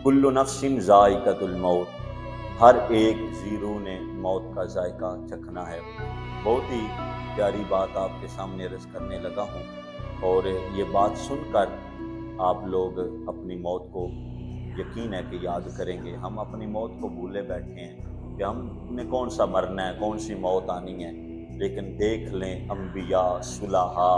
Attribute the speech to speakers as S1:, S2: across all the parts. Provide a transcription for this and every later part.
S1: कुल्लु नफ्सिन ज़ाइक़तुल मौत, हर एक ज़ीरू ने मौत का जायका चखना है। बहुत ही प्यारी बात आपके सामने अर्ज़ करने लगा हूँ, और ये बात सुनकर आप लोग अपनी मौत को यकीन है कि याद करेंगे। हम अपनी मौत को भूले बैठे हैं कि हमने कौन सा मरना है, कौन सी मौत आनी है। लेकिन देख लें, अम्बिया, सुलहा,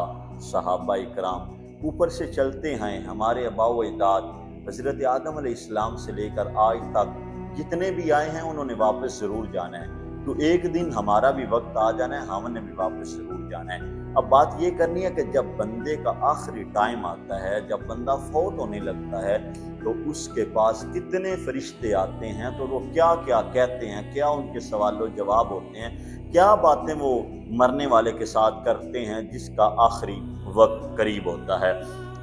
S1: सहाबा इकराम ऊपर से चलते हैं। हमारे आबाओ अजदाद हज़रत आदम अलैहिस्सलाम से लेकर आज तक जितने भी आए हैं उन्होंने वापस ज़रूर जाना है। तो एक दिन हमारा भी वक्त आ जाना है, हमने भी वापस ज़रूर जाना है। अब बात ये करनी है कि जब बंदे का आखिरी टाइम आता है, जब बंदा फौत होने लगता है, तो उसके पास कितने फरिश्ते आते हैं, तो वो क्या क्या कहते हैं, क्या उनके सवालों जवाब होते हैं, क्या बातें वो मरने वाले के साथ करते हैं जिसका आखिरी वक्त करीब होता है।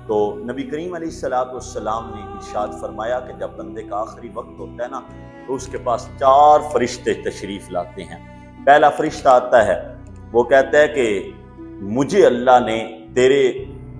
S1: तो नबी करीम अलैहिस्सलाम ने इरशाद फरमाया कि जब बंदे का आखिरी वक्त होता है ना, तो उसके पास 4 फरिश्ते तशरीफ़ लाते हैं। पहला फरिश्ता आता है, वो कहता है कि मुझे अल्लाह ने तेरे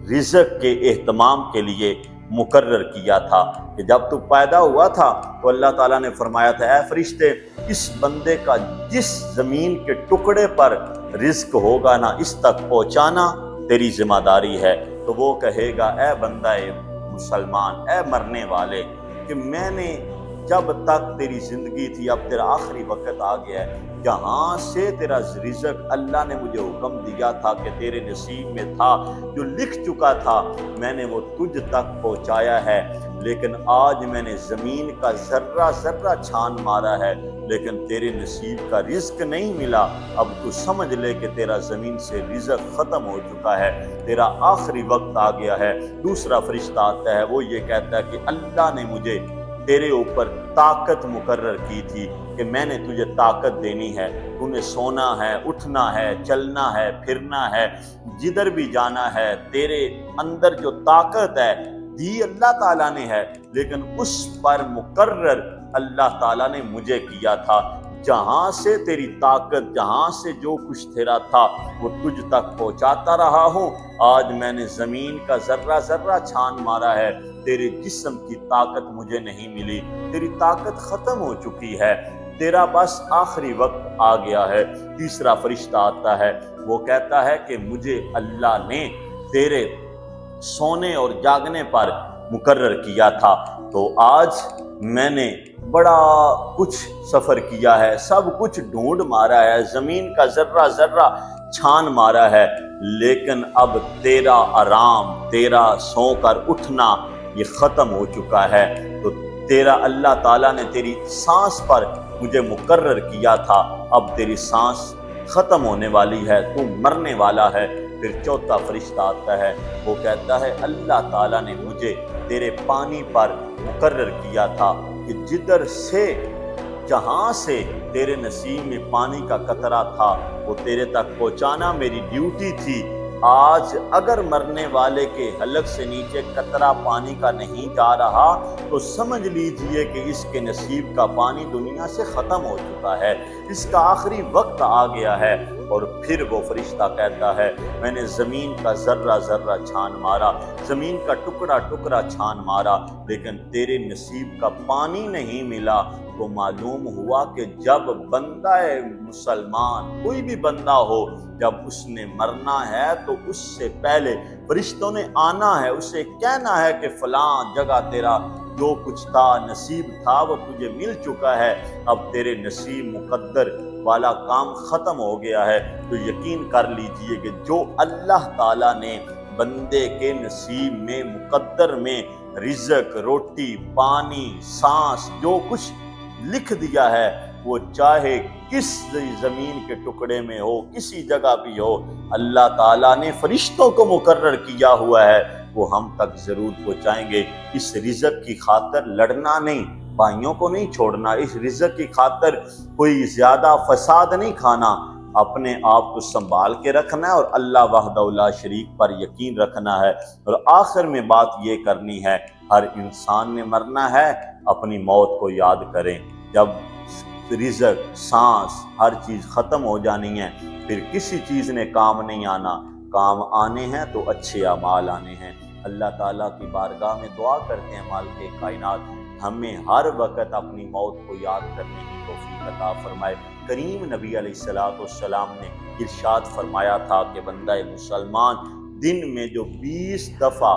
S1: रिज़्क़ के एहतमाम के लिए मुकर्रर किया था कि जब तू पैदा हुआ था तो अल्लाह ताला ने फरमाया था, ऐ फरिश्ते, इस बंदे का जिस ज़मीन के टुकड़े पर रिज़्क़ होगा ना, इस तक पहुँचाना तेरी ज़िम्मेदारी है। तो वो कहेगा, ऐ बंदा मुसलमान, ऐ मरने वाले, कि मैंने जब तक तेरी ज़िंदगी थी, अब तेरा आखिरी वक्त आ गया है, जहाँ से तेरा रिज़्क़ अल्लाह ने मुझे हुक्म दिया था कि तेरे नसीब में था, जो लिख चुका था, मैंने वो तुझ तक पहुँचाया है। लेकिन आज मैंने ज़मीन का ज़र्रा ज़र्रा छान मारा है, लेकिन तेरे नसीब का रिज़्क़ नहीं मिला। अब तू समझ ले कि तेरा ज़मीन से रिज़्क़ ख़त्म हो चुका है, तेरा आखिरी वक्त आ गया है। दूसरा फरिश्ता आता है, वो ये कहता है कि अल्लाह ने मुझे तेरे ऊपर ताकत मुकर्रर की थी कि मैंने तुझे ताकत देनी है, तूने सोना है, उठना है, चलना है, फिरना है, जिधर भी जाना है, तेरे अंदर जो ताकत है दी अल्लाह ताला ने है, लेकिन उस पर मुकर्रर अल्लाह ताला ने मुझे किया था। जहाँ से तेरी ताकत, जहाँ से जो कुछ तेरा था, वो तुझ तक पहुँचाता रहा हूँ। आज मैंने ज़मीन का ज़र्रा ज़र्रा छान मारा है, तेरे जिस्म की ताकत मुझे नहीं मिली, तेरी ताकत ख़त्म हो चुकी है, तेरा बस आखिरी वक्त आ गया है। तीसरा फरिश्ता आता है, वो कहता है कि मुझे अल्लाह ने तेरे सोने और जागने पर मुकर्रर किया था, तो आज मैंने बड़ा कुछ सफ़र किया है, सब कुछ ढूंढ मारा है, ज़मीन का ज़र्रा ज़र्रा छान मारा है, लेकिन अब तेरा आराम, तेरा सोकर उठना ये ख़त्म हो चुका है। तो तेरा अल्लाह ताला ने तेरी सांस पर मुझे मुकर्रर किया था, अब तेरी सांस ख़त्म होने वाली है, तू मरने वाला है। फिर चौथा फरिश्ता आता है, वो कहता है अल्लाह ताला ने मुझे तेरे पानी पर मुकर्रर किया था कि जिधर से, जहाँ से तेरे नसीब में पानी का कतरा था, वो तेरे तक पहुँचाना मेरी ड्यूटी थी। आज अगर मरने वाले के हलक से नीचे कतरा पानी का नहीं जा रहा, तो समझ लीजिए कि इसके नसीब का पानी दुनिया से ख़त्म हो चुका है, इसका आखिरी वक्त आ गया है। और फिर वो फरिश्ता कहता है, मैंने ज़मीन का ज़र्रा ज़र्रा छान मारा, ज़मीन का टुकड़ा टुकड़ा छान मारा, लेकिन तेरे नसीब का पानी नहीं मिला। तो मालूम हुआ कि जब बंदा मुसलमान, कोई भी बंदा हो, जब उसने मरना है तो उससे पहले फरिश्तों ने आना है, उसे कहना है कि फलां जगह तेरा जो कुछ था, नसीब था, वो तुझे मिल चुका है, अब तेरे नसीब मुकद्दर वाला काम ख़त्म हो गया है। तो यकीन कर लीजिए कि जो अल्लाह ताला ने बंदे के नसीब में, मुकद्दर में रिज़्क़, रोटी, पानी, सांस, जो कुछ लिख दिया है, वो चाहे किस ज़मीन के टुकड़े में हो, किसी जगह भी हो, अल्लाह ताला ने फरिश्तों को मुकर्रर किया हुआ है, वो हम तक ज़रूर पहुँचाएंगे। इस रिज़्क़ की खातिर लड़ना नहीं, भाइयों को नहीं छोड़ना, इस रिज़्क़ की खातिर कोई ज़्यादा फसाद नहीं खाना, अपने आप को संभाल के रखना है और अल्लाह वहदहू ला शरीक पर यकीन रखना है। और आखिर में बात ये करनी है, हर इंसान ने मरना है, अपनी मौत को याद करें। जब रिज़्क़, सांस, हर चीज़ ख़त्म हो जानी है, फिर किसी चीज़ ने काम नहीं आना, काम आने हैं तो अच्छे अमाल आने हैं। अल्लाह ताला की बारगाह में दुआ करते हैं मालिक कायनात ہمیں ہر وقت اپنی موت کو یاد کرنے کی توفیق عطا فرمائے۔ کریم نبی علیہ السلام نے ارشاد فرمایا تھا کہ بندہ مسلمان دن میں جو 20 دفعہ،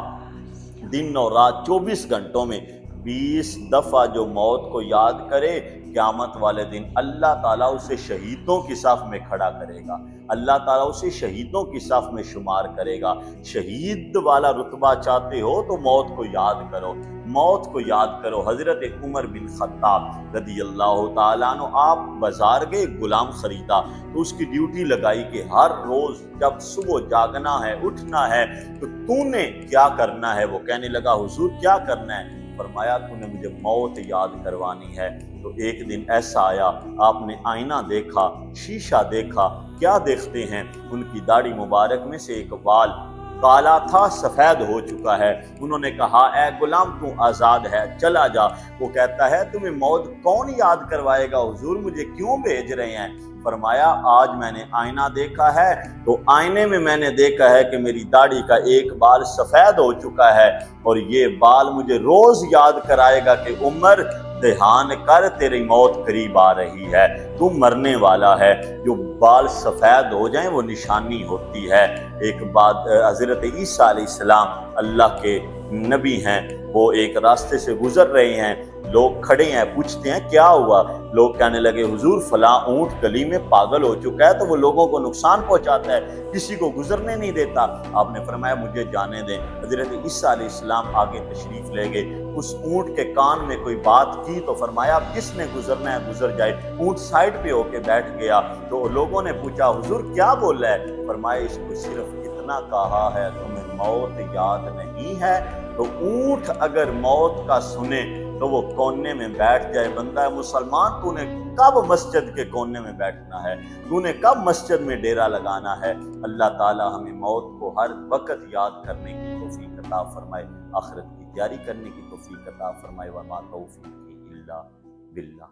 S1: دن اور رات 24 گھنٹوں میں 20 دفعہ جو موت کو یاد کرے، قیامت والے دن اللہ تعالیٰ اسے شہیدوں کی صف میں کھڑا کرے گا، اللہ تعالیٰ اسے شہیدوں کی صف میں شمار کرے گا۔ شہید والا رتبہ چاہتے ہو تو موت کو یاد کرو، موت کو یاد کرو۔ حضرت عمر بن خطاب رضی اللہ تعالیٰ عنہ، آپ بازار گئے، غلام خریدا تو اس کی ڈیوٹی لگائی کہ ہر روز جب صبح جاگنا ہے، اٹھنا ہے، تو نے کیا کرنا ہے؟ وہ کہنے لگا حضور کیا کرنا ہے؟ فرمایا تو نے مجھے موت یاد کروانی ہے۔ تو ایک دن ایسا آیا، آپ نے آئینہ دیکھا، شیشہ دیکھا، کیا دیکھتے ہیں؟ ان کی داڑھی مبارک میں سے ایک بال کالا تھا، سفید ہو چکا ہے۔ انہوں نے کہا اے غلام تو آزاد ہے، چلا جا۔ وہ کہتا ہے تمہیں موت کون یاد کروائے گا حضور، مجھے کیوں بھیج رہے ہیں؟ فرمایا آج میں نے آئینہ دیکھا ہے تو آئینے میں نے دیکھا ہے کہ میری داڑھی کا ایک بال سفید ہو چکا ہے، اور یہ بال مجھے روز یاد کرائے گا کہ عمر دھیان کر، تیری موت قریب آ رہی ہے، تو مرنے والا ہے۔ جو بال سفید ہو جائیں وہ نشانی ہوتی ہے۔ ایک بات، حضرت عیسیٰ علیہ السلام اللہ کے نبی ہیں، وہ ایک راستے سے گزر رہے ہیں، لوگ کھڑے ہیں، پوچھتے ہیں کیا ہوا؟ لوگ کہنے لگے حضور فلاں اونٹ گلی میں پاگل ہو چکا ہے، تو وہ لوگوں کو نقصان پہنچاتا ہے، کسی کو گزرنے نہیں دیتا۔ آپ نے فرمایا مجھے جانے دیں۔ حضرت عیسیٰ علیہ السلام آگے تشریف لے گئے، اس اونٹ کے کان میں کوئی بات کی تو فرمایا اب کس نے گزرنا ہے گزر جائے۔ اونٹ سائڈ پہ ہو کے بیٹھ گیا تو لوگوں نے پوچھا حضور کیا بول رہا ہے؟ فرمایا اس کو صرف اتنا کہا ہے تمہیں موت یاد نہیں ہے؟ تو اونٹ اگر موت کا سنے تو وہ کونے میں بیٹھ جائے۔ بندہ مسلمان تو نے کب مسجد کے کونے میں بیٹھنا ہے؟ تو نے کب مسجد میں ڈیرا لگانا ہے؟ اللہ تعالی ہمیں موت کو ہر وقت یاد کرنے کی توفیق عطا فرمائے، آخرت کی تیاری کرنے کی توفیق عطا فرمائے۔ وما توفیقی الا باللہ۔